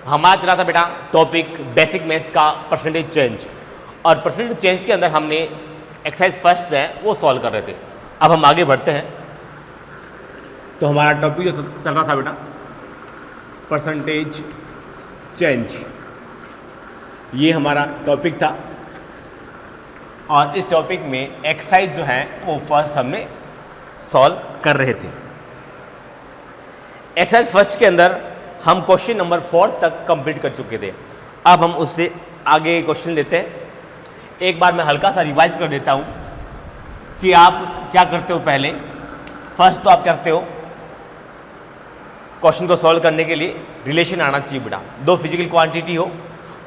हमारा चला था बेटा टॉपिक बेसिक मैथ्स का परसेंटेज चेंज, और परसेंटेज चेंज के अंदर हमने एक्सरसाइज फर्स्ट है वो सॉल्व कर रहे थे। अब हम आगे बढ़ते हैं। तो हमारा टॉपिक जो चल रहा था बेटा परसेंटेज चेंज, ये हमारा टॉपिक था, और इस टॉपिक में एक्सरसाइज जो है वो फर्स्ट हमने सॉल्व कर रहे थे। एक्सरसाइज फर्स्ट के अंदर हम क्वेश्चन नंबर 4 तक कंप्लीट कर चुके थे। अब हम उससे आगे क्वेश्चन लेते हैं। एक बार मैं हल्का सा रिवाइज कर देता हूँ कि आप क्या करते हो। पहले फर्स्ट तो आप करते हो क्वेश्चन को सॉल्व करने के लिए रिलेशन आना चाहिए बेटा। दो फिजिकल क्वांटिटी हो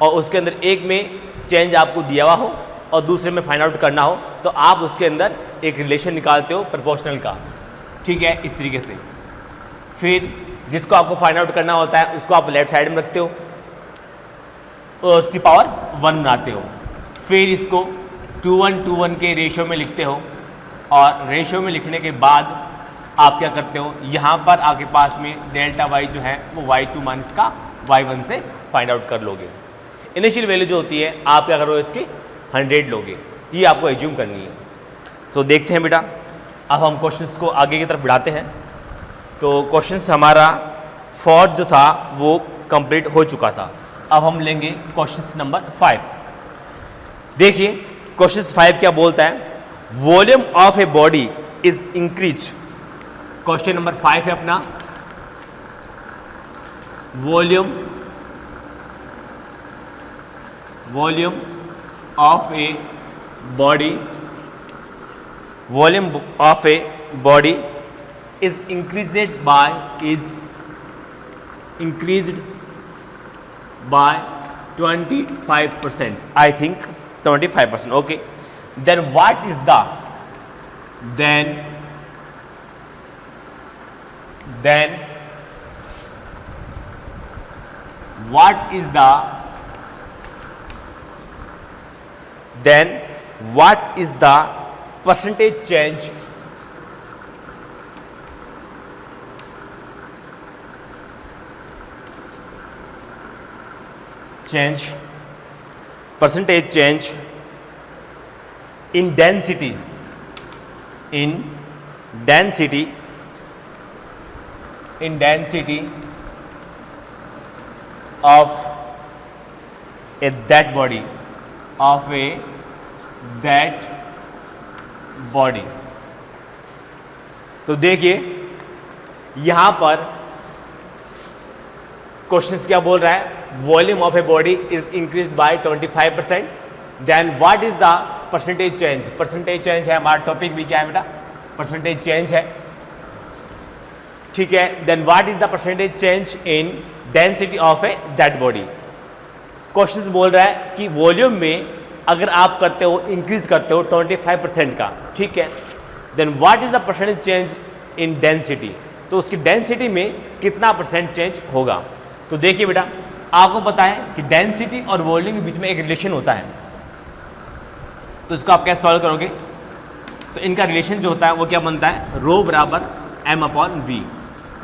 और उसके अंदर एक में चेंज आपको दिया हुआ हो और दूसरे में फाइंड आउट करना हो, तो आप उसके अंदर एक रिलेशन निकालते हो प्रोपोर्शनल का, ठीक है, इस तरीके से। फिर जिसको आपको फाइंड आउट करना होता है उसको आप लेफ्ट साइड में रखते हो और उसकी पावर 1 बनाते हो। फिर इसको 2:1 के रेशियो में लिखते हो, और रेशियो में लिखने के बाद आप क्या करते हो, यहाँ पर आपके पास में डेल्टा वाई जो है वो y2 माइनस का y1 से फाइंड आउट कर लोगे। इनिशियल वैल्यू जो होती है आप क्या करोगे, इसकी 100 लोगे, ये आपको एज्यूम करनी है। तो देखते हैं बेटा, अब हम क्वेश्चंस को आगे की तरफ बढ़ाते हैं। तो क्वेश्चंस हमारा 4 जो था वो कंप्लीट हो चुका था। अब हम लेंगे क्वेश्चंस नंबर 5। देखिए क्वेश्चंस 5 क्या बोलता है, volume of a body is increase. Question number 5 है अपना, volume of a body, volume of a body is increased by 25%. I think 25%. Okay. Then what is the percentage change percentage change in density of that body। तो देखिए यहां पर question क्या बोल रहा है, volume of a body is increase by 25%। Then what is the percentage change. Percentage change है हमारा टॉपिक भी, क्या है बेटा, परसेंटेज चेंज है, ठीक है। Then what is the percentage change in density of a that body. Question बोल रहा है कि वॉल्यूम में अगर आप करते हो, इंक्रीज करते हो 25% का, ठीक है, then what is the percentage change in density, तो उसकी डेंसिटी में कितना परसेंट चेंज होगा। तो देखिए बेटा, आपको पता है कि डेंसिटी और वॉल्यूम के बीच में एक रिलेशन होता है, तो इसको आप कैसे सॉल्व करोगे। तो इनका रिलेशन जो होता है वो क्या बनता है, रो बराबर m/v।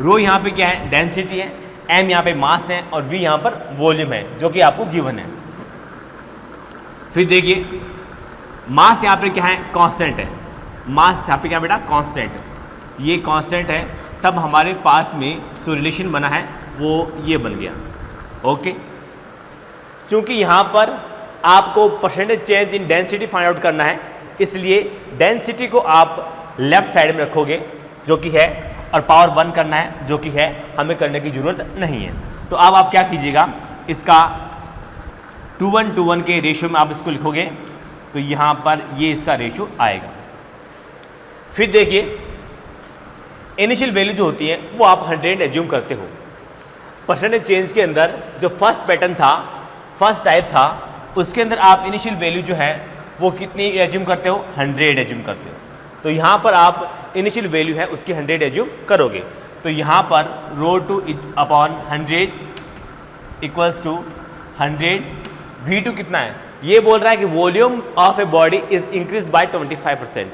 रो यहाँ पे क्या है, डेंसिटी है, m यहाँ पे मास है और v यहाँ पर वॉल्यूम है, जो कि आपको गिवन है। फिर देखिए मास यहाँ पे क्या है, कांस्टेंट है। मास यहाँ पे क्या बेटा, कांस्टेंट, ये कांस्टेंट है, तब हमारे पास में जो रिलेशन बना है वो ये बन गया। ओके, चूंकि यहाँ पर आपको percentage change in density find out करना है, इसलिए डेंसिटी को आप लेफ्ट साइड में रखोगे जो कि है, और पावर 1 करना है जो कि है, हमें करने की ज़रूरत नहीं है। तो अब आप क्या कीजिएगा, इसका 2:1 के रेशियो में आप इसको लिखोगे, तो यहाँ पर ये इसका रेशियो आएगा। फिर देखिए इनिशियल वैल्यू जो होती है वो आप 100 एज्यूम करते हो। परसेंटेज चेंज के अंदर जो फर्स्ट पैटर्न था, फर्स्ट टाइप था, उसके अंदर आप इनिशियल वैल्यू जो है वो कितनी एज्यूम करते हो, 100 एज्यूम करते हो। तो यहाँ पर आप इनिशियल वैल्यू है उसकी 100 एज्यूम करोगे, तो यहाँ पर ρ2/100 इक्वल्स टू 100। V2 कितना है, ये बोल रहा है कि volume of a body is increase by 25%।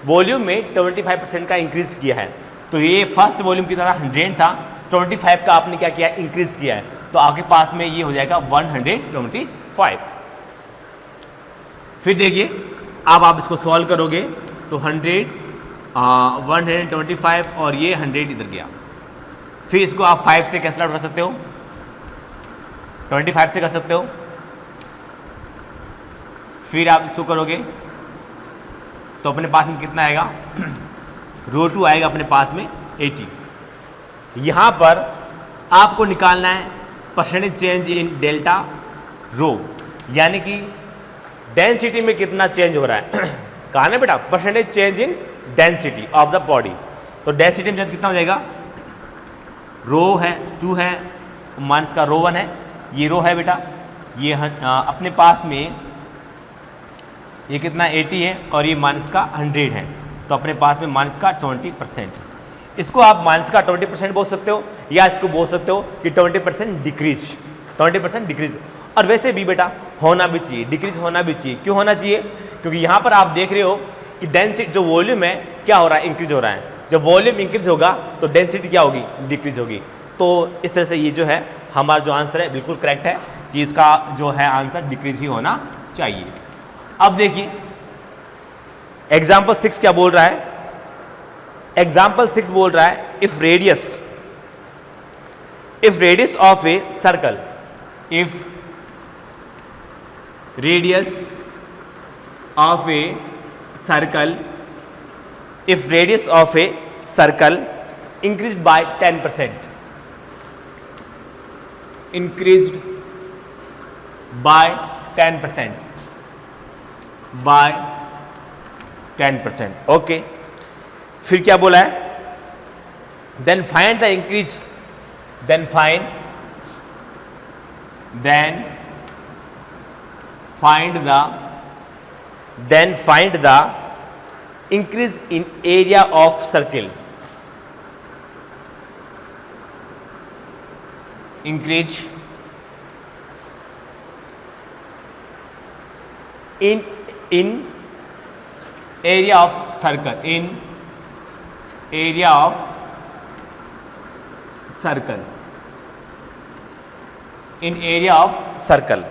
Volume में 25% का इंक्रीज किया है, तो ये फर्स्ट वॉल्यूम की तरह 100 था, 25 का आपने क्या किया, इंक्रीज किया है, तो आपके पास में ये हो जाएगा 125। फिर देखिए अब आप इसको सॉल्व करोगे तो 125 और ये 100 इधर गया। फिर इसको आप 5 से कैंसिल आउट कर सकते हो, 25 से कर सकते हो। फिर आप इसको करोगे तो अपने पास में कितना आएगा, रो 2 आएगा अपने पास में 80। यहाँ पर आपको निकालना है परसेंटेज चेंज इन डेल्टा रो, यानी कि डेंसिटी में कितना चेंज हो रहा है। कहा ना बेटा, percentage change in density of the body. तो डेंसिटी में कितना हो जाएगा, रो है 2 है माइनस का रो 1 है, ये रो है बेटा, ये अपने पास में ये कितना 80 है और ये माइनस का 100 है, तो अपने पास में माइनस का 20%। इसको आप माइनस का 20% बोल सकते हो या इसको बोल सकते हो कि 20% डिक्रीज, 20% डिक्रीज। और वैसे भी बेटा होना भी चाहिए, डिक्रीज होना भी चाहिए। क्यों होना चाहिए, क्योंकि यहाँ पर आप देख रहे हो कि डेंसिटी जो वॉल्यूम है क्या हो रहा है, इंक्रीज हो रहा है। जब वॉल्यूम इंक्रीज होगा तो डेंसिटी क्या होगी, डिक्रीज होगी। तो इस तरह से ये जो है हमारा जो आंसर है बिल्कुल करेक्ट है कि इसका जो है आंसर डिक्रीज ही होना चाहिए। अब देखिए एग्जाम्पल 6 क्या बोल रहा है। एग्जाम्पल 6 बोल रहा है if radius of a circle, if radius of a circle, if radius of a circle increased by 10%, increased by 10%, by 10%, okay. फिर क्या बोला है, then find the increase, then find the increase in area of circle, increase in area of circle, in area of circle, in area of circle।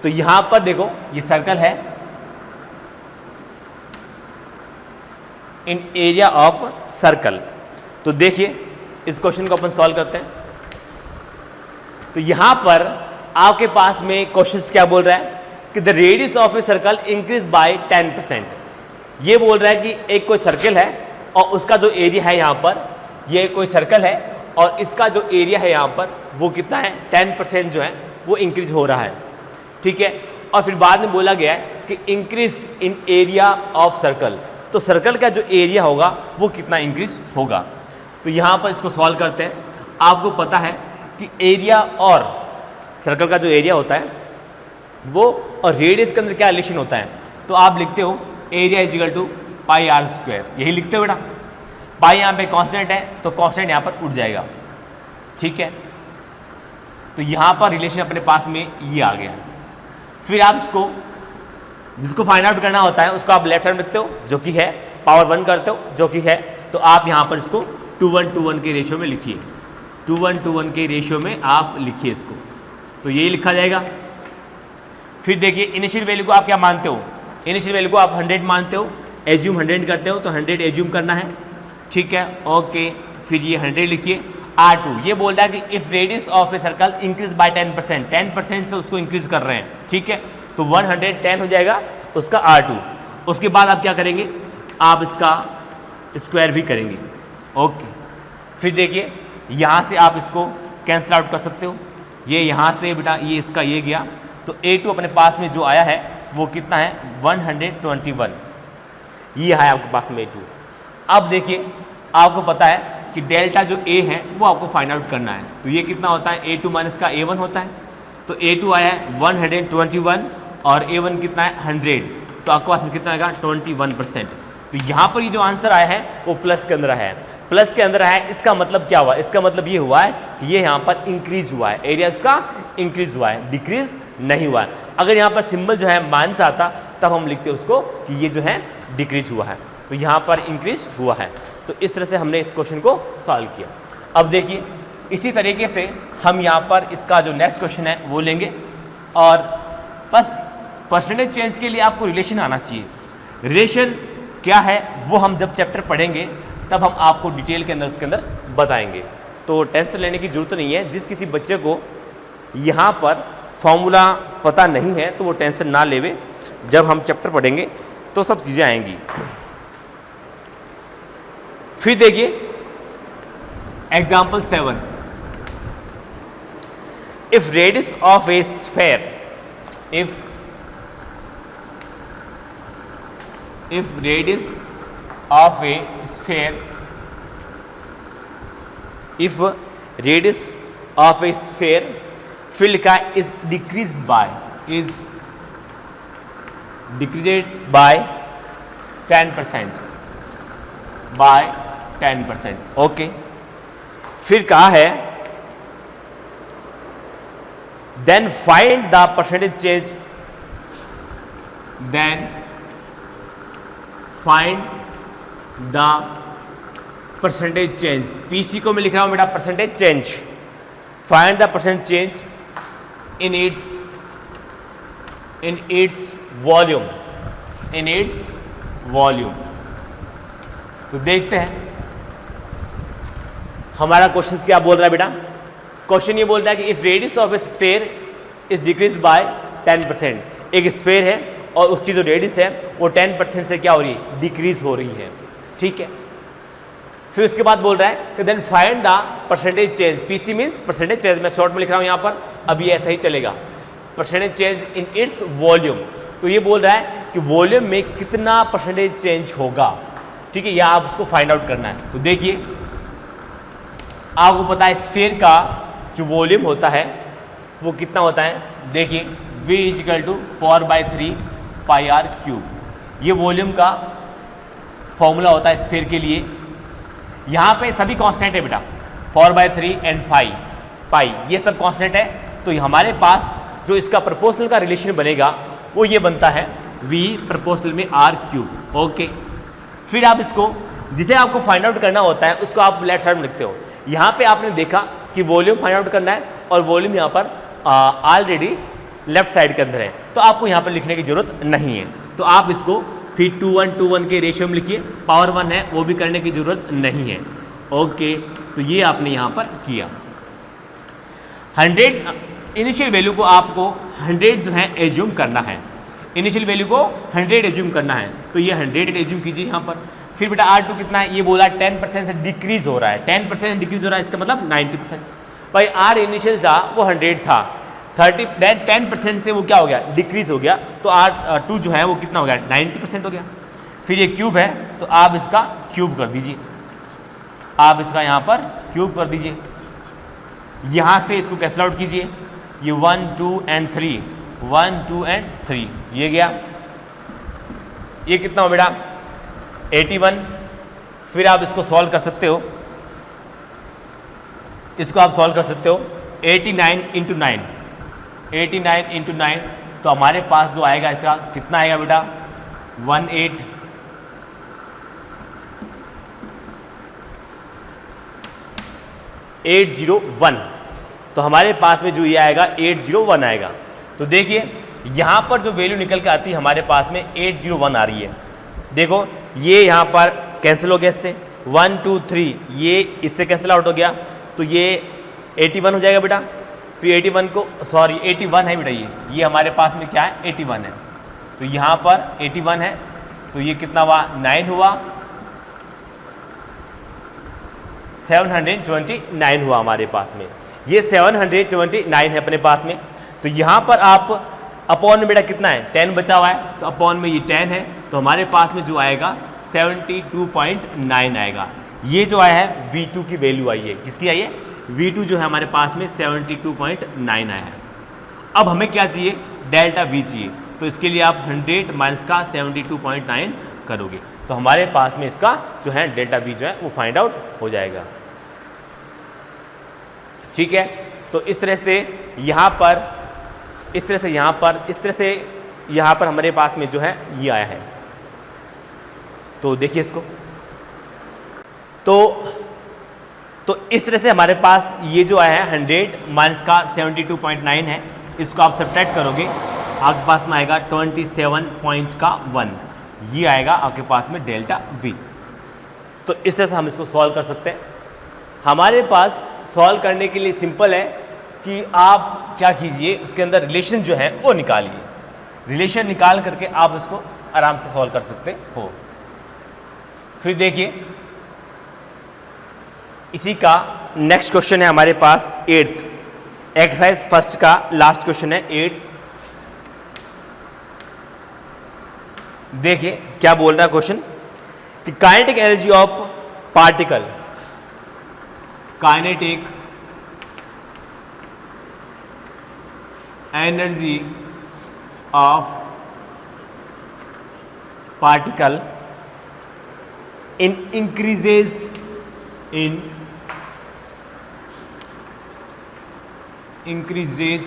तो यहां पर देखो ये circle है, इन एरिया ऑफ सर्कल। तो देखिए इस क्वेश्चन को अपन सॉल्व करते हैं। तो यहां पर आपके पास में क्वेश्चन क्या बोल रहा है कि the radius of a circle increase by 10%। ये बोल रहा है कि एक कोई सर्कल है और उसका जो एरिया है यहाँ पर, ये कोई सर्कल है और इसका जो एरिया है यहाँ पर वो कितना है, 10% जो है वो इंक्रीज हो रहा है, ठीक है। और फिर बाद में बोला गया है कि increase in area of circle, तो सर्कल का जो एरिया होगा वो कितना इंक्रीज होगा। तो यहाँ पर इसको सॉल्व करते हैं। आपको पता है कि एरिया और सर्कल का जो एरिया होता है वो और रेडियस के अंदर क्या रिलेशन होता है, तो आप लिखते हो area is equal to pi R square, यही लिखते हो बेटा। पाई यहाँ पे कांस्टेंट है तो कांस्टेंट यहाँ पर उठ जाएगा, ठीक है। तो यहाँ पर रिलेशन अपने पास में ये आ गया। फिर आप इसको जिसको फाइंड आउट करना होता है उसको आप लेफ्ट साइड में लिखते हो जो कि है, पावर 1 करते हो जो कि है, तो आप यहाँ पर इसको 2:1 के रेशियो में लिखिए, 2:1 के रेशियो में आप लिखिए इसको, तो यही लिखा जाएगा। फिर देखिए इनिशियल वैल्यू को आप क्या मानते हो, इनिशियल वैल्यू को आप 100 मानते हो, एज्यूम 100 करते हो, तो 100 एज्यूम करना है, ठीक है, ओके। फिर ये 100 लिखिए। R2 ये बोल रहा है कि if radius of a circle increase by 10%, 10% से उसको इंक्रीज कर रहे हैं, ठीक है, तो 110 हो जाएगा उसका R2। उसके बाद आप क्या करेंगे, आप इसका स्क्वायर भी करेंगे, ओके। फिर देखिए यहाँ से आप इसको कैंसिल आउट कर सकते हो, ये यहाँ से बेटा ये इसका ये गया, तो A2 अपने पास में जो आया है वो कितना है 121, ये है आपके पास में A2। अब देखिए आपको पता है कि डेल्टा जो A है वो आपको फाइंड आउट करना है, तो ये कितना होता है A2 माइनस का A1 होता है, तो A2 आया है 121 और A1 कितना है 100, तो आपके पास में कितना आएगा 21%। तो यहाँ पर ये जो आंसर आया है वो प्लस के अंदर है, प्लस के अंदर है। इसका मतलब क्या हुआ, इसका मतलब ये हुआ है कि ये यहाँ पर इंक्रीज हुआ है, एरिया उसका इंक्रीज हुआ है, डिक्रीज नहीं हुआ है। अगर यहाँ पर सिंबल जो है माइनस आता तब हम लिखते उसको कि ये जो है डिक्रीज हुआ है, तो यहाँ पर इंक्रीज हुआ है। तो इस तरह से हमने इस क्वेश्चन को सॉल्व किया। अब देखिए इसी तरीके से हम यहाँ पर इसका जो नेक्स्ट क्वेश्चन है वो लेंगे, और बस परसेंटेज चेंज के लिए आपको रिलेशन आना चाहिए। रिलेशन क्या है वो हम जब चैप्टर पढ़ेंगे तब हम आपको डिटेल के अंदर उसके अंदर बताएंगे, तो टेंशन लेने की ज़रूरत नहीं है। जिस किसी बच्चे को यहाँ पर फॉर्मूला पता नहीं है तो वो टेंशन ना लेवे, जब हम चैप्टर पढ़ेंगे तो सब चीज़ें आएंगी। फिर देखिए example 7, if radius of A sphere, if radius of a sphere, if radius of a sphere फिर लिखा है is decreased by 10%, ओके। फिर कहा है then find the percentage change, then find the percentage change, PC को मैं लिख रहा हूं बेटा percentage change, find the percentage change in its volume, तो देखते हैं हमारा क्वेश्चन क्या बोल रहा है बेटा। क्वेश्चन ये बोल रहा है कि if radius of A sphere is decrease by 10%, एक स्फेयर है और उसकी जो रेडियस है वो 10% से क्या हो रही है, डिक्रीज हो रही है, ठीक है। फिर उसके बाद बोल रहा है कि then find the percentage change, PC means percentage change, मैं शॉर्ट में लिख रहा हूँ यहाँ पर, अभी ऐसा ही चलेगा, percentage change in its volume, तो ये बोल रहा है कि वॉल्यूम में कितना परसेंटेज चेंज होगा, ठीक है, या आप उसको फाइंड आउट करना है। तो देखिए आपको पता है स्फीयर का जो वॉल्यूम होता है वो कितना होता है, देखिए v is equal to 4/3 pi R cube, ये वॉल्यूम का फॉर्मूला होता है स्फीयर के लिए। यहाँ पे सभी कांस्टेंट है बेटा, 4/3 एंड 5 पाई, ये सब कांस्टेंट है, तो हमारे पास जो इसका प्रोपोर्शनल का रिलेशन बनेगा वो ये बनता है v प्रोपोर्शनल में r क्यूब, ओके। फिर आप इसको जिसे आपको फाइंड आउट करना होता है उसको आप लेफ्ट साइड में लिखते हो। यहाँ पे आपने देखा कि वॉल्यूम फाइंड आउट करना है और वॉल्यूम यहाँ पर ऑलरेडी लेफ्ट साइड के अंदर है, तो आपको यहाँ पर लिखने की जरूरत नहीं है, तो आप इसको फिर 2:1 के रेशियो में लिखिए, पावर 1 है वो भी करने की जरूरत नहीं है, ओके। तो ये आपने यहाँ पर किया। 100 इनिशियल वैल्यू को आपको 100 जो है एज्यूम करना है, इनिशियल वैल्यू को 100 एज्यूम करना है, तो ये 100 एज्यूम कीजिए यहाँ पर। फिर बेटा R2 कितना है, ये बोला 10% से डिक्रीज हो रहा है, 10% डिक्रीज हो रहा है, इसका मतलब 90%। भाई R इनिशियल था वो 100 था, 10% से वो क्या हो गया, डिक्रीज हो गया, तो R2 जो है वो कितना हो गया, 90% हो गया। फिर ये क्यूब है तो आप इसका क्यूब कर दीजिए, आप इसका यहाँ पर क्यूब कर दीजिए, यहाँ से इसको कैंसिल आउट कीजिए, ये 1 2 एंड 3, 1 2 एंड 3 ये गया, ये कितना हो बेटा 81। फिर आप इसको सॉल्व कर सकते हो, इसको आप सॉल्व कर सकते हो 89 इंटू 9, 89 इंटू 9, तो हमारे पास जो आएगा इसका कितना आएगा बेटा 801, तो हमारे पास में जो ये आएगा 801 आएगा। तो देखिए यहाँ पर जो वैल्यू निकल के आती है हमारे पास में 801 आ रही है, देखो ये यहाँ पर कैंसिल हो गया, इससे 1 2 3 ये इससे कैंसिल आउट हो गया, तो ये 81 हो जाएगा बेटा। फिर 81 को सॉरी 81 है बेटा, ये हमारे पास में क्या है 81 है, तो यहाँ पर 81 है, तो ये कितना हुआ 9 हुआ, 729 हुआ हमारे पास में, ये 729 है अपने पास में। तो यहाँ पर आप अपॉन में बेटा कितना है 10 बचा हुआ है, तो अपॉन में ये 10 है, तो हमारे पास में जो आएगा 72.9 आएगा। ये जो आया है V2 की वैल्यू आई है, किसकी आई है V2 जो है हमारे पास में 72.9 आया है। अब हमें क्या चाहिए डेल्टा V चाहिए, तो इसके लिए आप 100 माइनस का 72.9 करोगे, तो हमारे पास में इसका जो है डेल्टा V जो है वो फाइंड आउट हो जाएगा, ठीक है। तो इस तरह से यहाँ पर, इस तरह से यहाँ पर, इस तरह से यहाँ पर हमारे पास में जो है ये आया है। तो देखिए इसको, तो तो इस तरह से हमारे पास ये जो आया है 100 माइनस का 72.9 है, इसको आप सब्ट्रैक्ट करोगे आपके पास में आएगा 27.1, ये आएगा आपके पास में डेल्टा V। तो इस तरह से हम इसको सॉल्व कर सकते हैं। हमारे पास सॉल्व करने के लिए सिंपल है कि आप क्या कीजिए, उसके अंदर रिलेशन जो है वो निकालिए, रिलेशन निकाल करके आप इसको आराम से सॉल्व कर सकते हो। फिर देखिए इसी का नेक्स्ट क्वेश्चन है हमारे पास 8th एक्सरसाइज फर्स्ट का लास्ट क्वेश्चन है 8th। देखिए क्या बोल रहा है क्वेश्चन कि kinetic energy of particle, kinetic energy of particle increases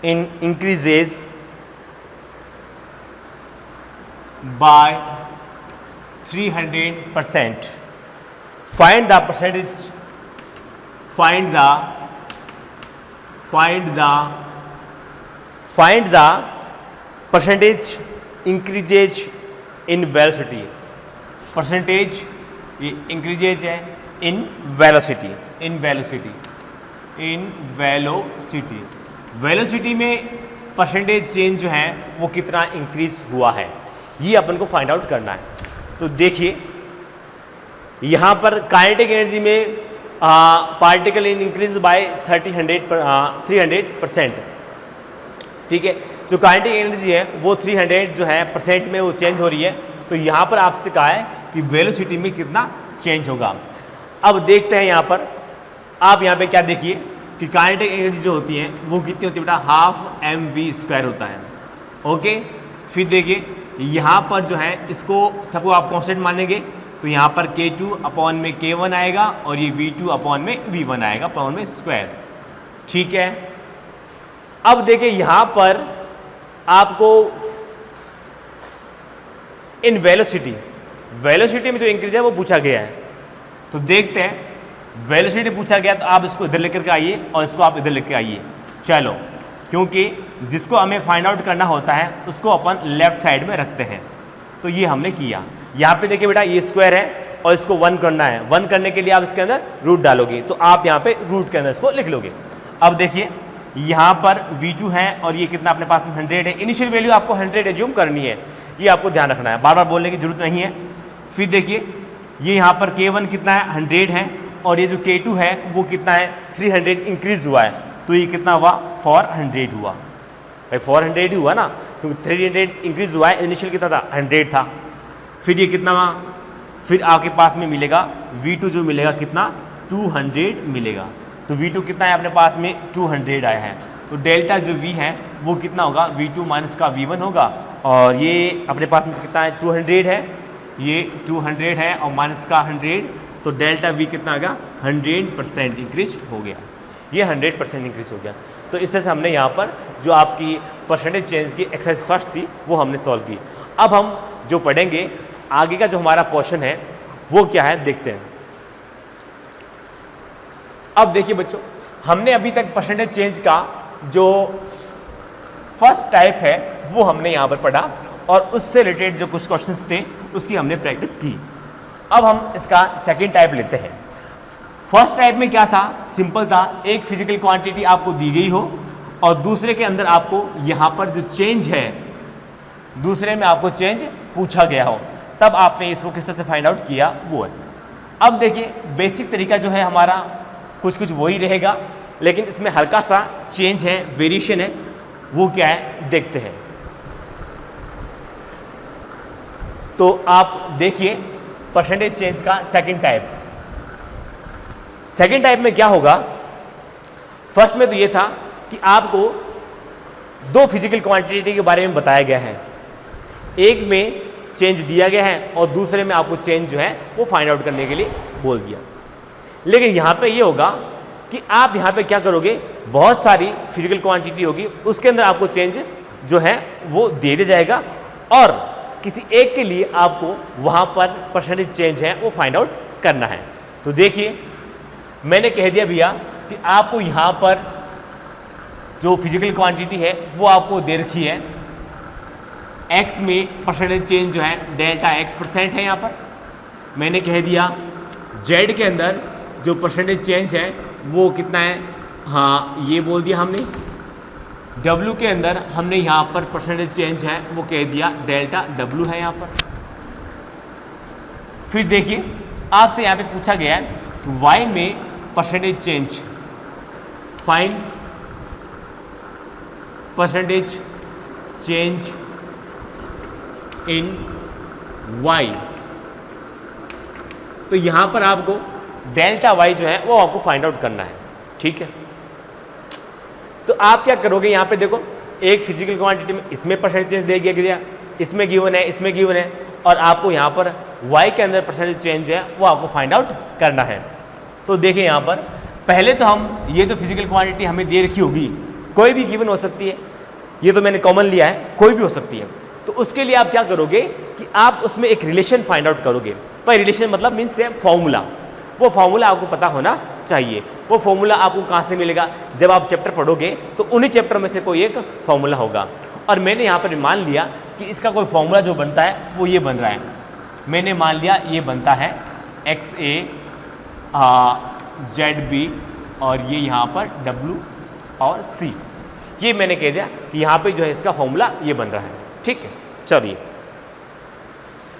in increases by 300%. Find the percentage. Find the percentage increases in velocity. Percentage ये इंक्रीजेज है इन वेलोसिटी, वेलोसिटी में परसेंटेज चेंज जो है वो कितना इंक्रीज हुआ है, ये अपन को फाइंड आउट करना है। तो देखिए यहाँ पर काइनेटिक एनर्जी में पार्टिकल इन इंक्रीज बाय 300%, ठीक है। जो काइनेटिक एनर्जी है वो 300 जो है परसेंट में वो चेंज हो रही है। तो यहाँ पर आपसे कहा है कि वेलोसिटी में कितना चेंज होगा। अब देखते हैं यहाँ पर, आप यहाँ पे क्या देखिए कि काइनेटिक एनर्जी जो होती है वो कितनी होती है बेटा, 12mv² होता है। ओके, फिर देखिए यहाँ पर जो है इसको सबको आप कांस्टेंट मानेंगे तो यहाँ पर k2 अपॉन में k1 आएगा और ये v2 अपॉन में v1 आएगा अपॉन में स्क्वायर, ठीक है। अब देखिए यहाँ पर आपको इन वेलोसिटी में जो इंक्रीज है वो पूछा गया है। तो देखते हैं, वेलोसिटी पूछा गया तो आप इसको इधर लेकर के आइए और इसको आप इधर लेकर आइए। चलो, क्योंकि जिसको हमें फाइंड आउट करना होता है उसको अपन लेफ्ट साइड में रखते हैं। तो ये हमने किया। यहाँ पे देखिए बेटा ये स्क्वायर है और इसको 1 करना है। 1 करने के लिए आप इसके अंदर रूट डालोगे तो आप यहाँ पे रूट के अंदर इसको लिख लोगे। अब देखिए यहाँ पर v2 है और ये कितना अपने पास में 100 है। इनिशियल वैल्यू आपको 100 एज्यूम करनी है, ये आपको ध्यान रखना है, बार बार बोलने की जरूरत नहीं है। फिर देखिए ये यहाँ पर k1 कितना है, 100 है और ये जो k2 है वो कितना है, 300 इंक्रीज हुआ है। तो ये कितना हुआ, 400 हुआ। भाई 400 ही हुआ ना, क्योंकि 300 इंक्रीज हुआ है, इनिशियल कितना था, 100 था। फिर ये कितना हुआ, फिर आपके पास में मिलेगा v2 जो मिलेगा कितना, 200 मिलेगा। तो v2 कितना है अपने पास में, 200 आया है। तो डेल्टा जो v है वो कितना होगा, v2 माइनस का v1 होगा और ये अपने पास में कितना है, 200 है, ये 200 है और माइनस का 100, तो डेल्टा v कितना आ गया, 100% इंक्रीज हो गया। ये 100% इंक्रीज हो गया। तो इस तरह से हमने यहाँ पर जो आपकी परसेंटेज चेंज की एक्सरसाइज फर्स्ट थी वो हमने सॉल्व की। अब हम जो पढ़ेंगे आगे का जो हमारा पोर्शन है वो क्या है देखते हैं। अब देखिए बच्चों, हमने अभी तक परसेंटेज चेंज का जो फर्स्ट टाइप है वो हमने यहाँ पर पढ़ा और उससे रिलेटेड जो कुछ क्वेश्चंस थे उसकी हमने प्रैक्टिस की। अब हम इसका सेकंड टाइप लेते हैं। फर्स्ट टाइप में क्या था, सिंपल था, एक फिजिकल क्वांटिटी आपको दी गई हो और दूसरे के अंदर आपको यहाँ पर जो चेंज है, दूसरे में आपको चेंज पूछा गया हो, तब आपने इसको किस तरह से फाइंड आउट किया वो है। अब देखिए बेसिक तरीका जो है हमारा कुछ वही रहेगा, लेकिन इसमें हल्का सा चेंज है, वेरिएशन है। वो क्या है देखते हैं। तो आप देखिए परसेंटेज चेंज का सेकंड टाइप। सेकंड टाइप में क्या होगा, फर्स्ट में तो ये था कि आपको दो फिजिकल क्वांटिटी के बारे में बताया गया है, एक में चेंज दिया गया है और दूसरे में आपको चेंज जो है वो फाइंड आउट करने के लिए बोल दिया। लेकिन यहाँ पे ये होगा कि आप यहाँ पे क्या करोगे, बहुत सारी फिजिकल क्वांटिटी होगी, उसके अंदर आपको चेंज जो है वो दे दिया जाएगा और किसी एक के लिए आपको वहाँ पर परसेंटेज चेंज है वो फाइंड आउट करना है। तो देखिए मैंने कह दिया भैया कि आपको यहाँ पर जो फिजिकल क्वांटिटी है वो आपको दे रखी है, x में परसेंटेज चेंज जो है डेल्टा x% है। यहाँ पर मैंने कह दिया z के अंदर जो परसेंटेज चेंज है वो कितना है, हाँ ये बोल दिया हमने। w के अंदर हमने यहाँ पर परसेंटेज चेंज है वो कह दिया डेल्टा w है यहाँ पर। फिर देखिए आपसे यहाँ पे पूछा गया है कि y में percentage change, find percentage change इन y। तो यहां पर आपको डेल्टा y जो है वो आपको फाइंड आउट करना है, ठीक है। तो आप क्या करोगे, यहां पे देखो एक फिजिकल क्वांटिटी में इसमें परसेंटेज चेंज दे दिया, इसमें गिवन है, इसमें गिवन है, और आपको यहां पर y के अंदर परसेंटेज चेंज है वो आपको फाइंड आउट करना है। तो देखिए यहां पर पहले तो हम ये तो फिजिकल क्वांटिटी हमें दे रखी होगी, कोई भी गिवन हो सकती है, ये तो मैंने कॉमन लिया है, कोई भी हो सकती है। तो उसके लिए आप क्या करोगे कि आप उसमें एक रिलेशन फाइंड आउट करोगे। पर रिलेशन मतलब मीन्स है फॉर्मूला, वो फॉर्मूला आपको पता होना चाहिए। वो फॉर्मूला आपको कहाँ से मिलेगा, जब आप चैप्टर पढ़ोगे तो उन्हीं चैप्टर में से कोई एक फॉर्मूला होगा। और मैंने यहाँ पर मान लिया कि इसका कोई फॉर्मूला जो बनता है वो ये बन रहा है। मैंने मान लिया ये बनता है XA ZB और ये यहाँ पर W और C। ये मैंने कह दिया कि यहाँ पे जो है इसका फॉर्मूला ये बन रहा है, ठीक है। चलिए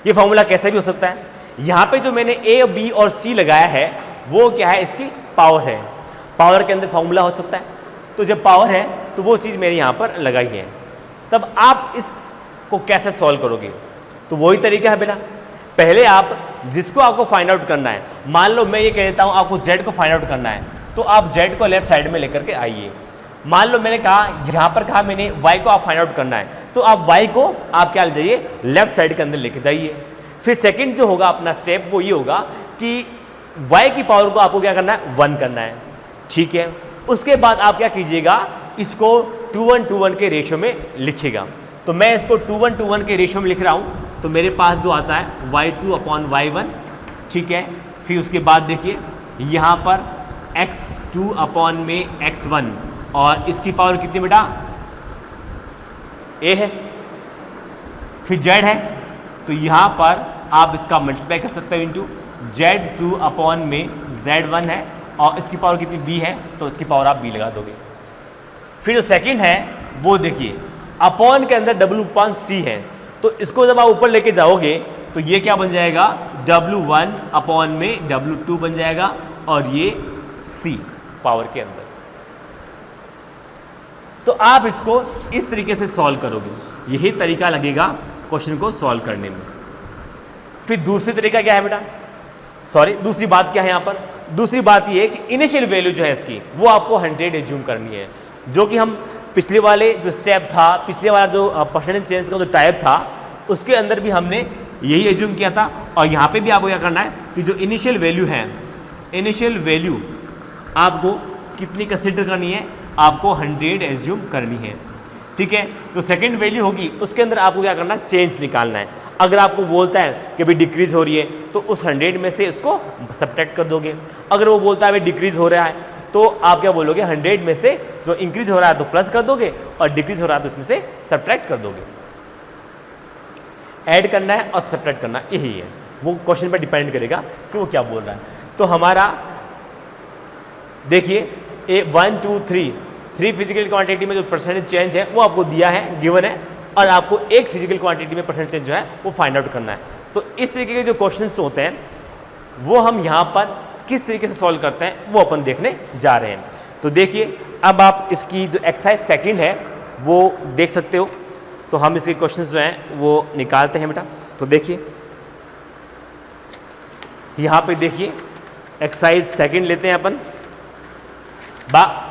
ये फॉर्मूला कैसे भी हो सकता है। यहाँ पे जो मैंने A, B और C लगाया है वो क्या है, इसकी पावर है। पावर के अंदर फॉर्मूला हो सकता है, तो जब पावर है तो वो चीज़ मेरे यहाँ पर लगाई है। तब आप इसको कैसे सॉल्व करोगे, तो वही तरीका है बेटा। पहले आप जिसको आपको फाइंड आउट करना है, मान लो मैं ये कह देता हूँ आपको Z को फाइंड आउट करना है, तो आप Z को लेफ्ट साइड में लेकर के आइए। मान लो मैंने कहा यहाँ पर कहा मैंने y को आप फाइंड आउट करना है, तो आप y को आप क्या ले जाइए, लेफ्ट साइड के अंदर लेके जाइए। फिर सेकंड जो होगा अपना स्टेप वो ये होगा कि y की पावर को आपको क्या करना है, 1 करना है, ठीक है। उसके बाद आप क्या कीजिएगा, इसको 2:1 के रेशियो में लिखिएगा। तो मैं इसको 2:1 के रेशियो में लिख रहा हूँ, तो मेरे पास जो आता है y2/y1, ठीक है। फिर उसके बाद देखिए यहाँ पर x2/x1 और इसकी पावर कितनी बेटा, a है। फिर z है, तो यहाँ पर आप इसका मल्टीप्लाई कर सकते हो इंटू z2/z1 है और इसकी पावर कितनी b है, तो इसकी पावर आप b लगा दोगे। फिर जो सेकंड है वो देखिए अपॉन के अंदर w/c है, तो इसको जब आप ऊपर लेके जाओगे तो ये क्या बन जाएगा, w1/w2 बन जाएगा और ये c पावर के अंदर। तो आप इसको इस तरीके से सॉल्व करोगे, यही तरीका लगेगा क्वेश्चन को सॉल्व करने में। फिर दूसरी तरीका क्या है बेटा, दूसरी बात क्या है यहाँ पर, दूसरी बात ये है कि इनिशियल वैल्यू जो है इसकी वो आपको 100 एज्यूम करनी है, जो कि हम पिछले वाले जो स्टेप था, पिछले वाला जो परसेंटेज चेंज का जो टाइप था उसके अंदर भी हमने यही एज्यूम किया था। और यहाँ पे भी आपको क्या करना है कि जो इनिशियल वैल्यू है, इनिशियल वैल्यू आपको कितनी कंसिडर करनी है, आपको 100 एज्यूम करनी है, ठीक है। तो सेकंड वैल्यू होगी उसके अंदर आपको क्या करना है, चेंज निकालना है। अगर आपको बोलता है कि भाई डिक्रीज हो रही है तो उस 100 में से इसको सब्ट्रैक्ट कर दोगे। अगर वो बोलता है भाई डिक्रीज हो रहा है तो आप क्या बोलोगे, 100 में से जो इंक्रीज हो रहा है तो प्लस कर दोगे और डिक्रीज हो रहा है तो इसमें से सब्ट्रैक्ट कर दोगे। ऐड करना है और सब्ट्रैक्ट करना, यही है। वो क्वेश्चन पर डिपेंड करेगा कि वो क्या बोल रहा है। तो हमारा देखिए 1 2 3 फिजिकल क्वांटिटी में जो परसेंटेज चेंज है वो आपको दिया है, गिवन है, और आपको एक फिजिकल क्वांटिटी में परसेंटेज चेंज जो है वो फाइंड आउट करना है। तो इस तरीके के जो क्वेश्चंस होते हैं वो हम यहाँ पर किस तरीके से सॉल्व करते हैं वो अपन देखने जा रहे हैं। तो देखिए अब आप इसकी जो एक्सरसाइज सेकंड है वो देख सकते हो। तो हम इसके क्वेश्चंस जो हैं वो निकालते हैं बेटा। तो देखिए यहाँ पे देखिए एक्सरसाइज सेकंड लेते हैं अपन।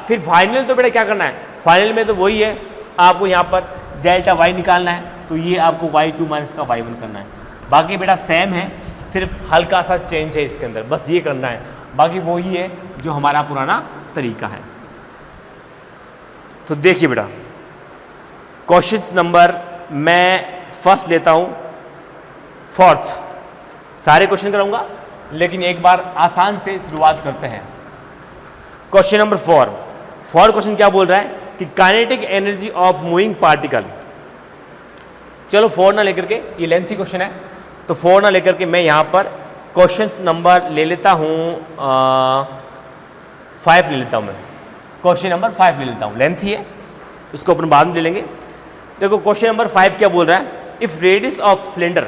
फिर फाइनल तो बेटा क्या करना है, फाइनल में तो वही है, आपको यहाँ पर डेल्टा y निकालना है, तो ये आपको y2 माइनस का y1 करना है। बाकी बेटा सेम है, सिर्फ हल्का सा चेंज है इसके अंदर, बस ये करना है, बाकी वही है जो हमारा पुराना तरीका है। तो देखिए बेटा क्वेश्चन नंबर मैं फर्स्ट लेता हूँ, फोर्थ, सारे क्वेश्चन कराऊंगा लेकिन एक बार आसान से शुरुआत करते हैं। क्वेश्चन नंबर 4 क्वेश्चन क्या बोल रहा है कि kinetic energy of moving particle. चलो 4 ना लेकर के, ये लेंथी क्वेश्चन है तो 4 ना लेकर के मैं यहाँ पर क्वेश्चन नंबर ले लेता हूँ 5 ले लेता हूँ। मैं क्वेश्चन नंबर 5 ले लेता हूँ, लेंथी है, उसको अपन बाद में ले लेंगे। देखो क्वेश्चन नंबर 5 क्या बोल रहा है, इफ रेडियस ऑफ सिलेंडर,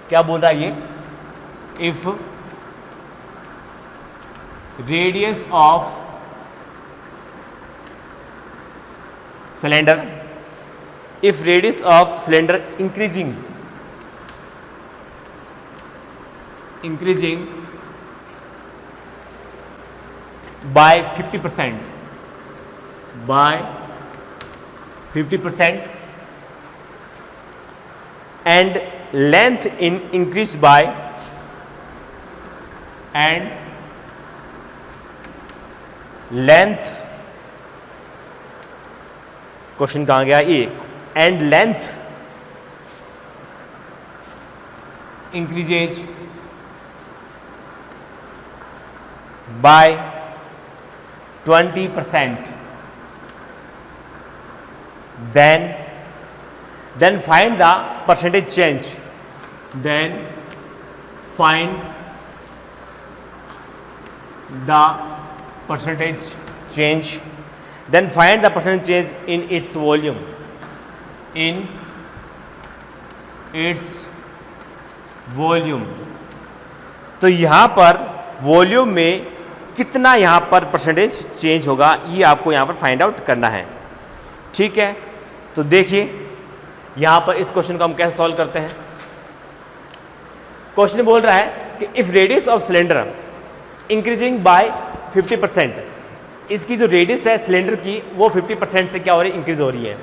क्या बोल रहा है ये, if radius of cylinder, if radius of cylinder increasing by 50%, and length increased by length, question कहाँ गया ये, and length increases by 20%, then find the percentage change, then find the percentage change in its volume, तो यहाँ पर volume में कितना यहाँ पर परसेंटेज चेंज होगा, ये आपको यहाँ पर फाइंड आउट करना है। ठीक है, तो देखिए यहाँ पर इस क्वेश्चन को हम कैसे सॉल्व करते हैं। क्वेश्चन बोल रहा है कि if radius of cylinder increasing by 50%, इसकी जो रेडियस है सिलेंडर की वो 50% से क्या हो रही है, इंक्रीज हो रही है।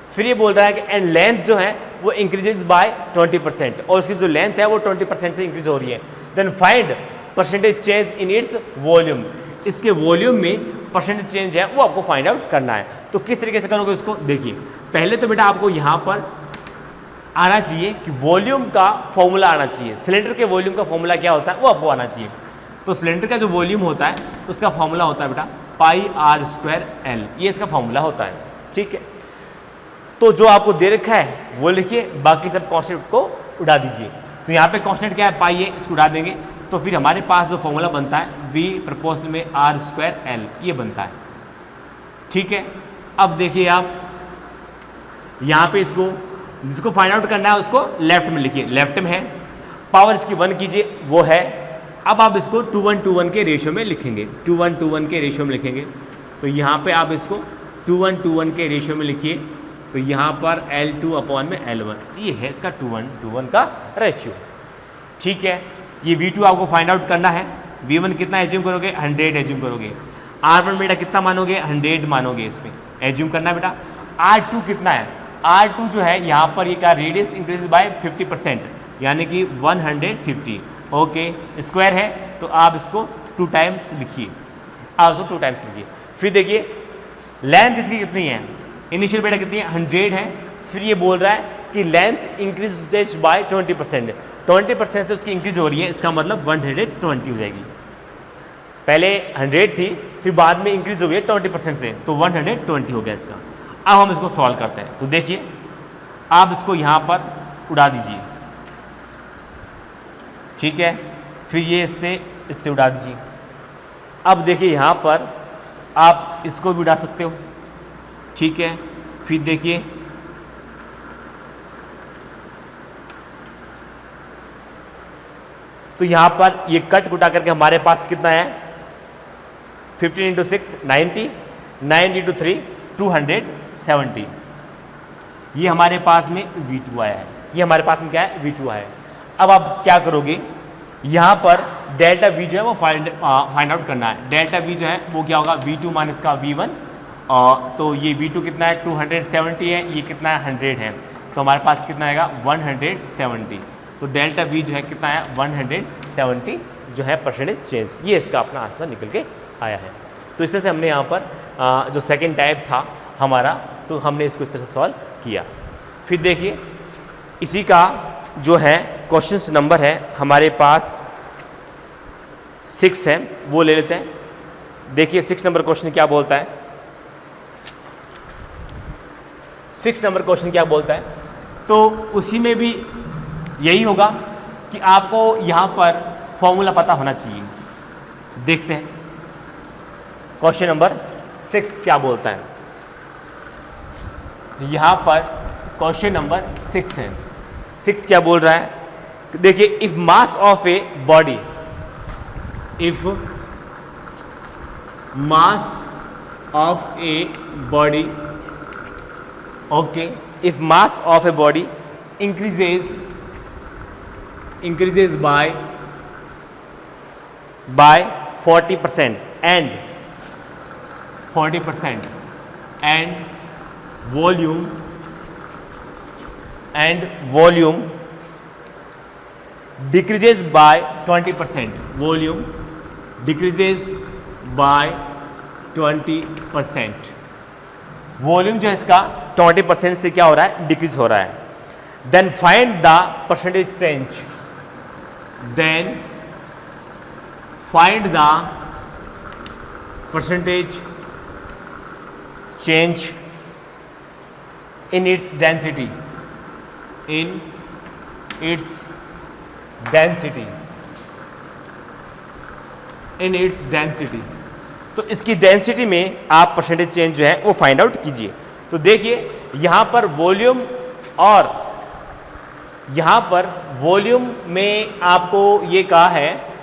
फिर ये बोल रहा है कि एंड लेंथ जो है वो इंक्रीजेज बाय 20%, और उसकी जो लेंथ है वो 20% से इंक्रीज हो रही है। Then find percentage change in its volume, इसके वॉल्यूम में परसेंटेज चेंज है वो आपको फाइंड आउट करना है। तो किस तरीके से करोगे इसको, देखिए पहले तो बेटा आपको यहाँ पर आना चाहिए कि वॉल्यूम का फॉर्मूला आना चाहिए। सिलेंडर के वॉल्यूम का फॉर्मूला क्या होता है वो आपको आना चाहिए। तो सिलेंडर का जो वॉल्यूम होता है उसका फॉर्मूला होता है बेटा πr²L, ये इसका फॉर्मूला होता है। ठीक है, तो जो आपको दे रखा है वो लिखिए, बाकी सब कॉन्स्टेंट को उड़ा दीजिए। तो यहाँ पे कॉन्स्टेंट क्या है, पाई है, इसको उड़ा देंगे तो फिर हमारे पास जो फॉर्मूला बनता है v प्रपोजल में r²L, ये बनता है। ठीक है, अब देखिए आप यहाँ पे इसको जिसको फाइंड आउट करना है उसको लेफ्ट में लिखिए, लेफ्ट में है, पावर इसकी 1 कीजिए वो है। अब आप इसको 2:1 के रेशियो में लिखेंगे, 2:1 के रेशियो में लिखेंगे। तो यहाँ पे आप इसको 2:1 के रेशियो में लिखिए, तो यहाँ पर L2 में L1, ये है इसका 2:1 का रेशियो। ठीक है, ये V2 आपको फाइंड आउट करना है। V1 कितना एज्यूम करोगे, 100 एज्यूम करोगे। R1 बेटा कितना मानोगे, 100 मानोगे, इसमें एज्यूम करना है बेटा। R2 कितना है, R2 जो है यहाँ पर ये क्या, रेडियस इंक्रीज बाय 50%, यानी कि 150। ओके, स्क्वायर है तो आप इसको 2 टाइम्स लिखिए, आप इसको 2 टाइम्स लिखिए। फिर देखिए लेंथ इसकी कितनी है, इनिशियल बेटा कितनी है, 100 है। फिर ये बोल रहा है कि लेंथ इंक्रीज बाय 20%, 20% से उसकी इंक्रीज हो रही है, इसका मतलब 120 हो जाएगी। पहले 100 थी, फिर बाद में इंक्रीज हो गई 20% से, तो 120 हो गया इसका। अब हम इसको सॉल्व करते हैं। तो देखिए आप इसको यहाँ पर उड़ा दीजिए, ठीक है, फिर ये इससे उड़ा दीजिए। अब देखिए यहाँ पर आप इसको भी उड़ा सकते हो, ठीक है। फिर देखिए तो यहाँ पर ये कट कुटा करके हमारे पास कितना है, 15 × 6 90, 90 × 3 270। ये हमारे पास में V2 आया है, ये हमारे पास में क्या है, V2 आया है। अब आप क्या करोगे, यहाँ पर डेल्टा V जो है वो फाइंड आउट करना है। डेल्टा V जो है वो क्या होगा, V2 माइनस का V1, तो ये V2 कितना है, 270 है, ये कितना है, 100 है, तो हमारे पास कितना आएगा, 170। तो डेल्टा V जो है कितना है, 170 जो है परसेंटेज चेंज। ये इसका अपना आंसर निकल के आया है। तो इस तरह से हमने यहाँ पर जो सेकंड टाइप था हमारा, तो हमने इसको इस तरह से सॉल्व किया। फिर देखिए इसी का जो है क्वेश्चन नंबर है हमारे पास 6 है वो ले लेते हैं। देखिए 6 नंबर क्वेश्चन क्या बोलता है। 6 नंबर क्वेश्चन क्या बोलता है, तो उसी में भी यही होगा कि आपको यहाँ पर फॉर्मूला पता होना चाहिए। देखते हैं क्वेश्चन नंबर 6 क्या बोलता है। यहाँ पर क्वेश्चन नंबर 6 है। 6 क्या बोल रहा है, देखिए if mass of a body, if mass of a body, okay, if mass of a body increases by 40% and volume decreases by 20%, volume decreases by 20%, volume जो है इसका 20% से क्या हो रहा है, डिक्रीज हो रहा है। Then find the percentage change, then find the percentage change in its density, in its density, in its density। तो इसकी डेंसिटी में आप परसेंटेज चेंज जो है वो फाइंड आउट कीजिए। तो देखिए यहाँ पर वॉल्यूम और यहाँ पर वॉल्यूम में आपको ये कहा है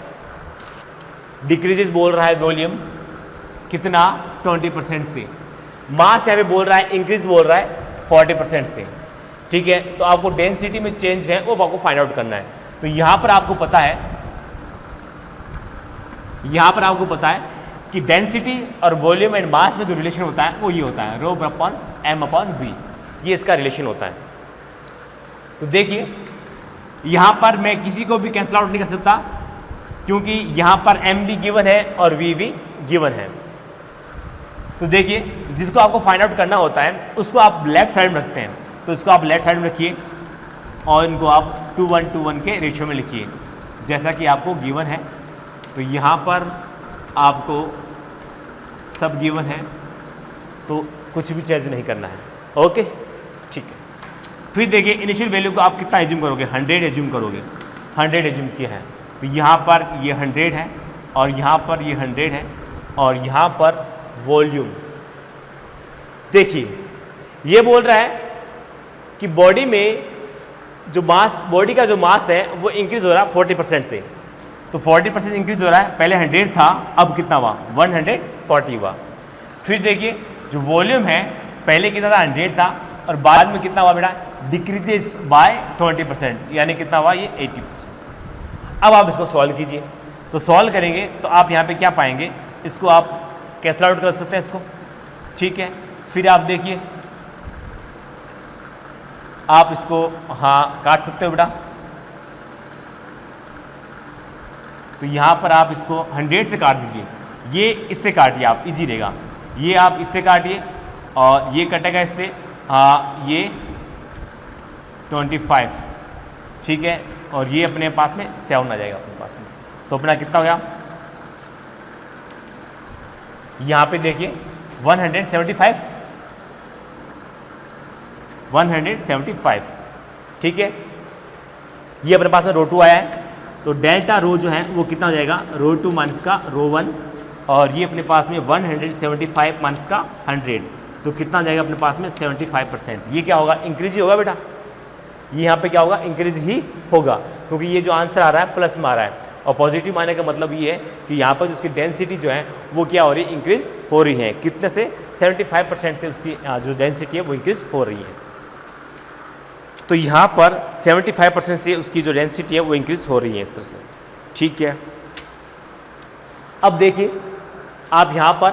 डिक्रीजेस बोल रहा है वॉल्यूम कितना 20% से, मास यहाँ पे बोल रहा है इंक्रीज बोल रहा है 40% से, ठीक है। तो आपको डेंसिटी में चेंज है वो आपको फाइंड आउट करना है। तो यहाँ पर आपको पता है, यहाँ पर आपको पता है कि डेंसिटी और वॉल्यूम एंड मास में जो रिलेशन होता है वो ये होता है ρ अपॉन m अपॉन v, ये इसका रिलेशन होता है। तो देखिए यहाँ पर मैं किसी को भी कैंसिल आउट नहीं कर सकता क्योंकि यहाँ पर m भी गिवन है और v भी गिवन है। तो देखिए जिसको आपको फाइंड आउट करना होता है उसको आप लेफ्ट साइड में रखते हैं, तो इसको आप लेफ्ट साइड में रखिए और इनको आप 2:1 के रेशियो में लिखिए जैसा कि आपको गिवन है। तो यहाँ पर आपको सब गिवन है तो कुछ भी चेंज नहीं करना है, ओके ठीक है। फिर देखिए इनिशियल वैल्यू को आप कितना एज्यूम करोगे, 100 एज्यूम करोगे, 100 एज्यूम किया है। तो यहाँ पर ये 100 है और यहाँ पर ये 100 है और यहाँ पर वॉल्यूम, देखिए ये बोल रहा है कि बॉडी में जो मास, बॉडी का जो मास है वो इंक्रीज हो रहा है 40% से। तो 40% इंक्रीज हो रहा है, पहले 100 था अब कितना हुआ 140 हुआ। फिर देखिए जो वॉल्यूम है पहले कितना था 100 था और बाद में कितना हुआ बेटा, डिक्रीजेस बाय 20%, यानी कितना हुआ ये 80%। अब आप इसको सॉल्व कीजिए। तो सॉल्व करेंगे तो आप यहाँ पे क्या पाएंगे, इसको आप कैंसल आउट कर सकते हैं इसको, ठीक है। फिर आप देखिए आप इसको हाँ काट सकते हो बेटा। तो यहाँ पर आप इसको 100 से काट दीजिए, ये इससे काटिए आप, इजी रहेगा। ये आप इससे काटिए और ये कटेगा इससे, ये 25, ठीक है। और ये अपने पास में 7 आ जाएगा अपने पास में। तो अपना कितना हो गया, यहाँ पे देखिए 175, ठीक है। ये अपने पास में रो 2 आया है। तो डेल्टा रो जो है वो कितना हो जाएगा, रो 2 माइनस का रो 1 और ये अपने पास में 175 माइनस का 100, तो कितना आ जाएगा अपने पास में 75%। ये क्या होगा, इंक्रीज ही होगा बेटा। ये यहाँ पे क्या होगा, इंक्रीज ही होगा क्योंकि ये जो आंसर आ रहा है प्लस में आ रहा है और पॉजिटिव आने का मतलब ये है कि यहाँ पर उसकी डेंसिटी जो है वो क्या हो रही है, इंक्रीज हो रही है। कितने से, 75% से उसकी जो डेंसिटी है वो इंक्रीज हो रही है। तो यहाँ पर 75% से उसकी जो डेंसिटी है वो इंक्रीज हो रही है इस तरह से, ठीक है। अब देखिए आप यहाँ पर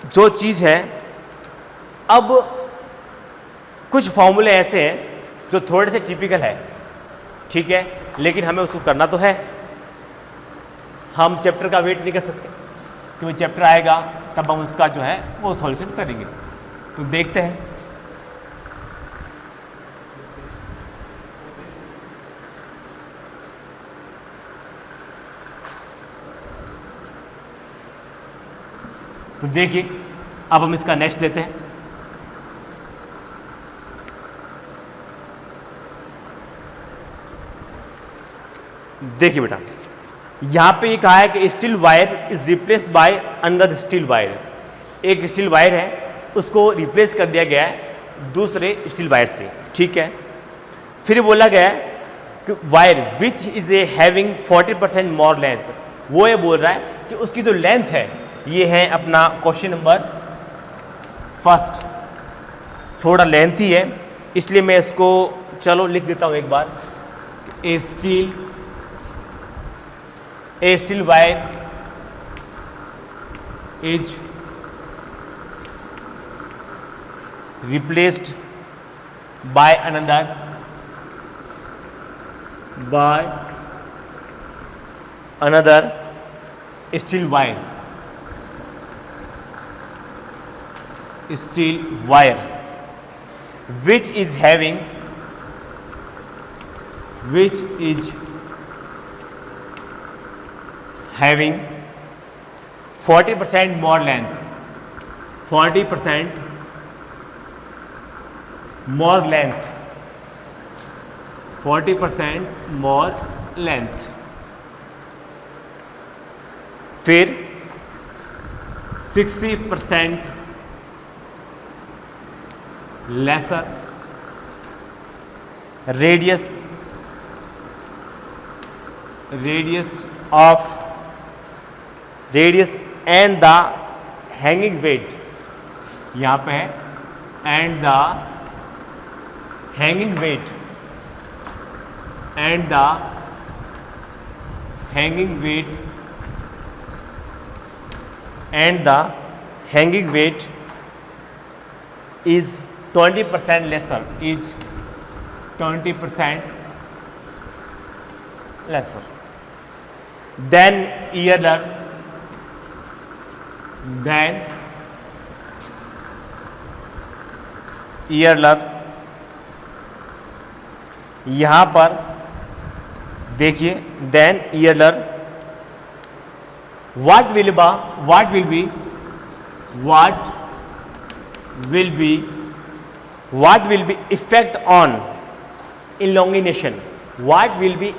जो चीज़ है, अब कुछ फॉर्मूले ऐसे हैं जो थोड़े से टिपिकल है, ठीक है, लेकिन हमें उसको करना तो है। हम चैप्टर का वेट नहीं कर सकते क्योंकि चैप्टर आएगा तब हम उसका जो है वो सॉल्यूशन करेंगे। तो देखते हैं। तो देखिए अब हम इसका नेक्स्ट लेते हैं। देखिए बेटा, यहां पे ये कहा है कि steel wire is replaced by another steel wire. एक स्टील वायर है उसको रिप्लेस कर दिया गया है दूसरे स्टील वायर से, ठीक है। फिर बोला गया है कि wire which is a having 40% more length, वो ये बोल रहा है कि उसकी जो लेंथ है, ये है अपना क्वेश्चन नंबर फर्स्ट, थोड़ा लेंथी है इसलिए मैं इसको चलो लिख देता हूं एक बार। A steel wire is replaced by another steel wire which is having 40% more length, 40% more length, 40% more length। फिर 60% lesser radius and the hanging weight, यहाँ पे है and the hanging weight is 20% lesser, than earlier यहाँ पर देखिए then ईयरलर what will be effect on elongation, what will be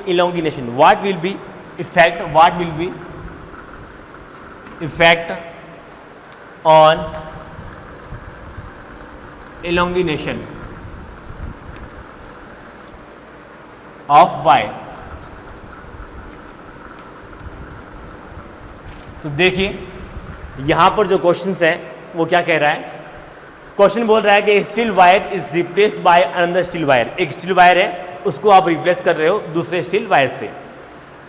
effect on elongation of wire। तो देखिए यहां पर जो क्वेश्चंस है वो क्या कह रहा है, क्वेश्चन बोल रहा है कि steel wire is replaced by another steel wire, एक स्टील वायर है उसको आप रिप्लेस कर रहे हो दूसरे स्टील वायर से।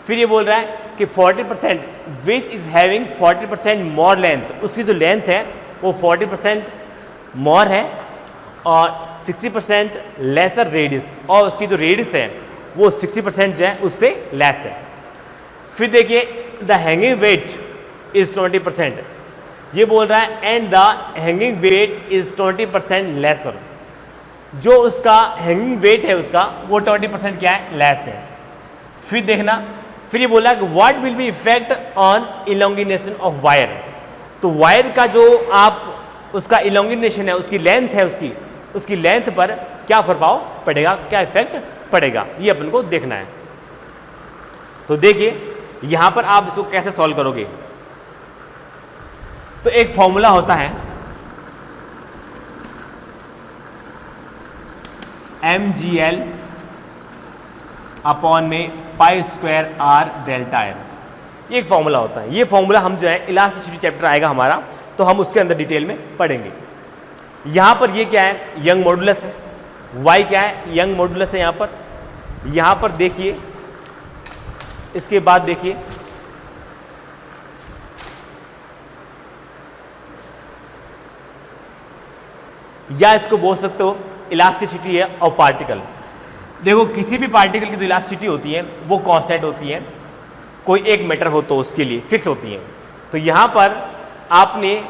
फिर ये बोल रहा है कि 40% विच इज हैविंग 40% मोर लेंथ, उसकी जो लेंथ है वो 40% मोर है और 60% लेसर रेडियस, और उसकी जो रेडियस है वो 60% जो है उससे लेस है। फिर देखिए द हैंगिंग वेट इज 20%, ये बोल रहा है and the hanging weight is 20% lesser, जो उसका हैंगिंग वेट है उसका वो 20% क्या है, लेस है। फिर देखना, फिर ये बोला कि what will be effect on elongation of wire, तो वायर का जो आप उसका इलोंगिनेशन है, उसकी लेंथ है, उसकी लेंथ पर क्या प्रभाव पड़ेगा, क्या इफेक्ट पड़ेगा, ये अपन को देखना है। तो देखिए यहां पर आप इसको कैसे सॉल्व करोगे। तो एक फॉर्मूला होता है mgl अपॉन में pi square R delta L, ये एक फॉर्मूला होता है। ये फॉर्मूला हम जो है इलास्टिसिटी चैप्टर आएगा हमारा तो हम उसके अंदर डिटेल में पढ़ेंगे। यहां पर ये क्या है, यंग मॉडुलस है, y क्या है, यंग मॉडुलस है। यहां पर देखिए, इसके बाद देखिए या इसको बोल सकते हो इलास्टिसिटी है और पार्टिकल। देखो किसी भी पार्टिकल की जो इलास्टिसिटी होती है वो कांस्टेंट होती है, कोई एक मैटर हो तो उसके लिए फिक्स होती है। तो यहाँ पर आपने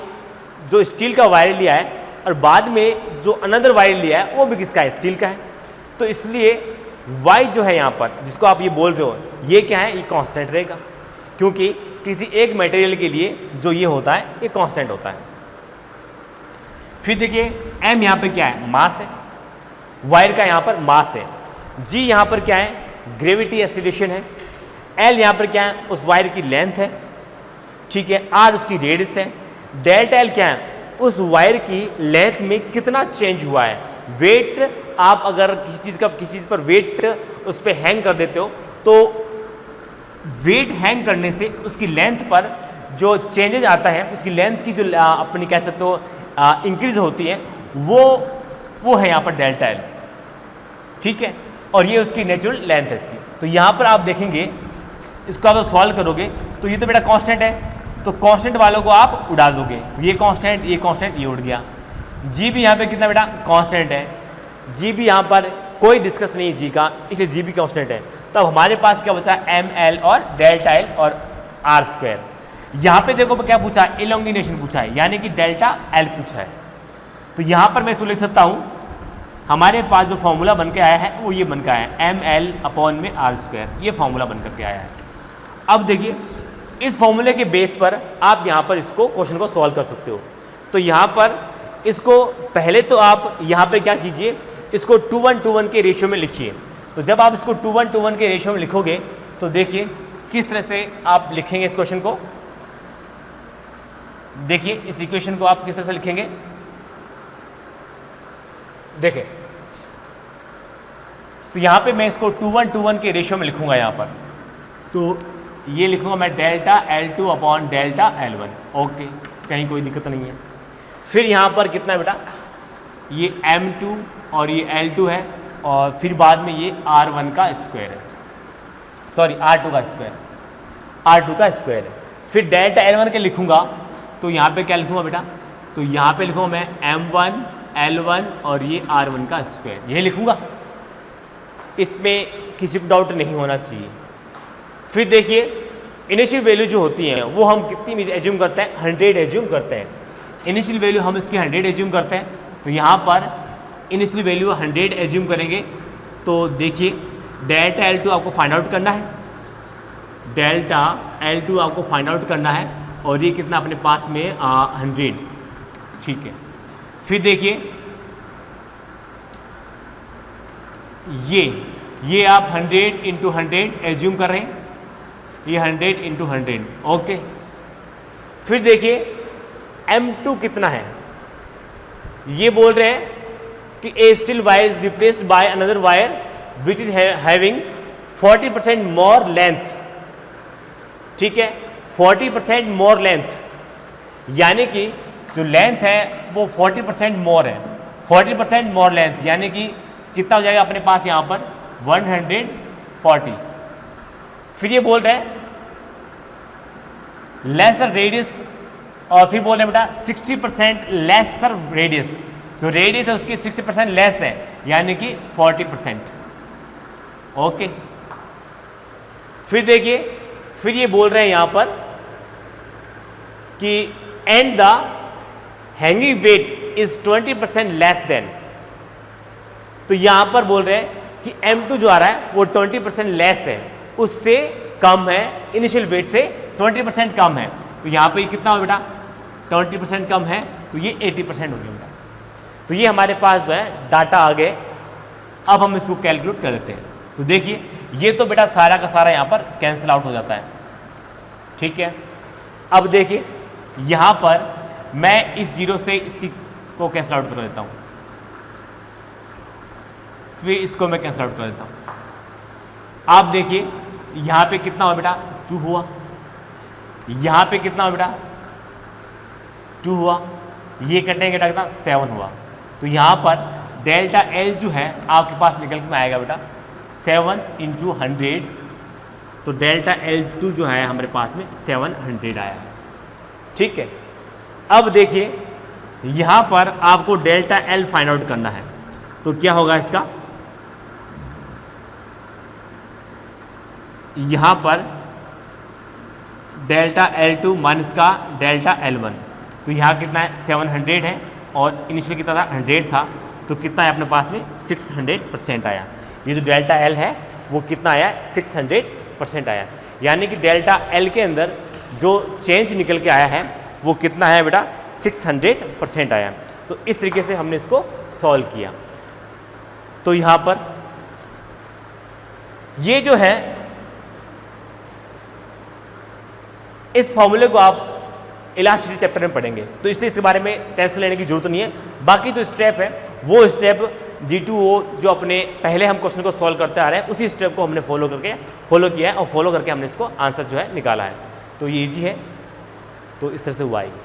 जो स्टील का वायर लिया है और बाद में जो अनदर वायर लिया है वो भी किसका है, स्टील का है। तो इसलिए y जो है यहाँ पर जिसको आप ये बोल रहे हो ये क्या है, ये कांस्टेंट रहेगा। क्योंकि किसी एक मटेरियल के लिए जो ये होता है ये कांस्टेंट होता है। फिर देखिए m यहाँ पे क्या है, मास है, वायर का यहाँ पर मास है, g यहाँ पर क्या है, ग्रेविटी एक्सीलरेशन है, l यहाँ पर क्या है, उस वायर की लेंथ है, ठीक है, r उसकी रेडियस है, डेल्टा l क्या है, उस वायर की लेंथ में कितना चेंज हुआ है। वेट आप अगर किसी चीज़ पर वेट उस पर हैंग कर देते हो तो वेट हैंग करने से उसकी लेंथ पर जो चेंजेज आता है, उसकी लेंथ की जो अपनी कह सकते हो इंक्रीज होती है, वो है यहाँ पर डेल्टा एल, ठीक है, और ये उसकी नेचुरल लेंथ है इसकी। तो यहाँ पर आप देखेंगे, इसको आप सॉल्व करोगे तो ये तो बेटा कांस्टेंट है, तो कांस्टेंट वालों को आप उड़ा दोगे, तो ये कांस्टेंट, ये उड़ गया। जी भी यहाँ पे कितना बेटा कांस्टेंट है, जी भी यहाँ पर कोई डिस्कस नहीं है जी का, इसलिए जी भी कांस्टेंट है। तब हमारे पास क्या बचा, एम एल और डेल्टा एल और आर स्क्वायर। यहाँ पे देखो क्या पूछा, इलोंगिनेशन पूछा है, यानी कि डेल्टा एल पूछा है। तो यहाँ पर मैं इसको लिख सकता हूँ, हमारे पास जो फॉर्मूला बन के आया है वो ये बन के आया है, एम एल अपॉन में आर स्क्वायर, ये फॉर्मूला बन करके आया है। अब देखिए इस फॉर्मूले के बेस पर आप यहाँ पर इसको क्वेश्चन को सॉल्व कर सकते हो। तो यहाँ पर इसको पहले तो आप यहाँ पर क्या कीजिए, इसको 2:1 के रेशियो में लिखिए। तो जब आप इसको 2:1 के रेशियो में लिखोगे तो देखिए किस तरह से आप लिखेंगे इस क्वेश्चन को। देखिए इस इक्वेशन को आप किस तरह से लिखेंगे, देखिए तो यहाँ पे मैं इसको 2:1 के रेशियो में लिखूंगा। यहाँ पर तो ये लिखूंगा मैं delta L2 upon delta L1, okay, कहीं कोई दिक्कत नहीं है। फिर यहाँ पर कितना है बेटा, ये M2 और ये L2 है, और फिर बाद में ये R1 का स्क्वायर है, सॉरी R2 का स्क्वायर है। फिर डेल्टा L1 के लिखूंगा तो यहाँ पे क्या लिखूंगा बेटा, तो यहाँ पे लिखूंगा मैं M1 L1 और ये R1 का स्क्वायर, यही लिखूंगा, इसमें किसी को डाउट नहीं होना चाहिए। फिर देखिए इनिशियल वैल्यू जो होती हैं वो हम कितनी एज्यूम करते हैं, 100 एज्यूम करते हैं। इनिशियल वैल्यू हम इसकी 100 एज्यूम करते हैं, तो यहाँ पर इनिशियल वैल्यू 100 एज्यूम करेंगे। तो देखिए डेल्टा L2 आपको फाइंड आउट करना है, डेल्टा L2 आपको फाइंड आउट करना है, और ये कितना अपने पास में 100, ठीक है। फिर देखिए ये आप 100 इंटू 100 एज्यूम कर रहे हैं, ये 100 इंटू 100, ओके। फिर देखिए M2 कितना है, ये बोल रहे हैं कि a steel wire is replaced by another wire which is having 40% more length, ठीक है, 40% मोर लेंथ, यानी कि जो लेंथ है वो 40% मोर है, 40% मोर लेंथ, यानी कि कितना हो जाएगा अपने पास यहाँ पर 140। फिर ये बोल रहे हैं लेसर रेडियस, और फिर बोल रहे हैं बेटा 60% लेसर रेडियस, जो रेडियस है उसकी 60% लेस है, यानी कि 40%, ओके। फिर देखिए फिर ये बोल रहे हैं यहाँ पर कि and the hanging weight is 20% less than, तो यहाँ पर बोल रहे हैं कि M2 जो आ रहा है वो 20% लेस है, उससे कम है, इनिशियल वेट से 20% कम है। तो यहाँ पे कितना हो बेटा, 20% कम है, तो ये 80% हो गया बेटा। तो ये हमारे पास जो है डाटा आ गए। अब हम इसको कैलकुलेट कर लेते हैं। तो देखिए ये तो बेटा सारा का सारा यहाँ पर कैंसिल आउट हो जाता है, ठीक है। अब देखिए यहाँ पर मैं इस जीरो से इसकी को कैंसिल आउट कर देता हूँ, फिर इसको मैं कैंसिल आउट कर देता हूँ। आप देखिए यहाँ पे कितना हुआ बेटा, 2 हुआ, यहाँ पे कितना हुआ बेटा, 2 हुआ, ये कटने के कितना 7 हुआ। तो यहाँ पर डेल्टा L जो है आपके पास निकल के आएगा बेटा 7 इंटू 100, तो डेल्टा L2 जो है हमारे पास में 700 आया है, ठीक है। अब देखिए यहाँ पर आपको डेल्टा L फाइंड आउट करना है, तो क्या होगा इसका, यहाँ पर डेल्टा L2 माइनस का डेल्टा L1, तो यहाँ कितना है 700 है, और इनिशियल कितना था 100 था, तो कितना है अपने पास में 600% आया। ये जो डेल्टा L है वो कितना आया, 600% आया। यानी कि डेल्टा एल के अंदर जो चेंज निकल के आया है वो कितना है बेटा, 600% आया। तो इस तरीके से हमने इसको सॉल्व किया। तो यहाँ पर ये जो है इस फॉर्मूले को आप इलास्टिसिटी चैप्टर में पढ़ेंगे, तो इसलिए इसके बारे में टेंशन लेने की जरूरत नहीं है। बाकी जो स्टेप है वो स्टेप G2O जो अपने पहले हम क्वेश्चन को सॉल्व करते आ रहे हैं उसी स्टेप को हमने फॉलो किया है और फॉलो करके हमने इसको आंसर जो है निकाला है। तो ये इजी है, तो इस तरह से हुआ है।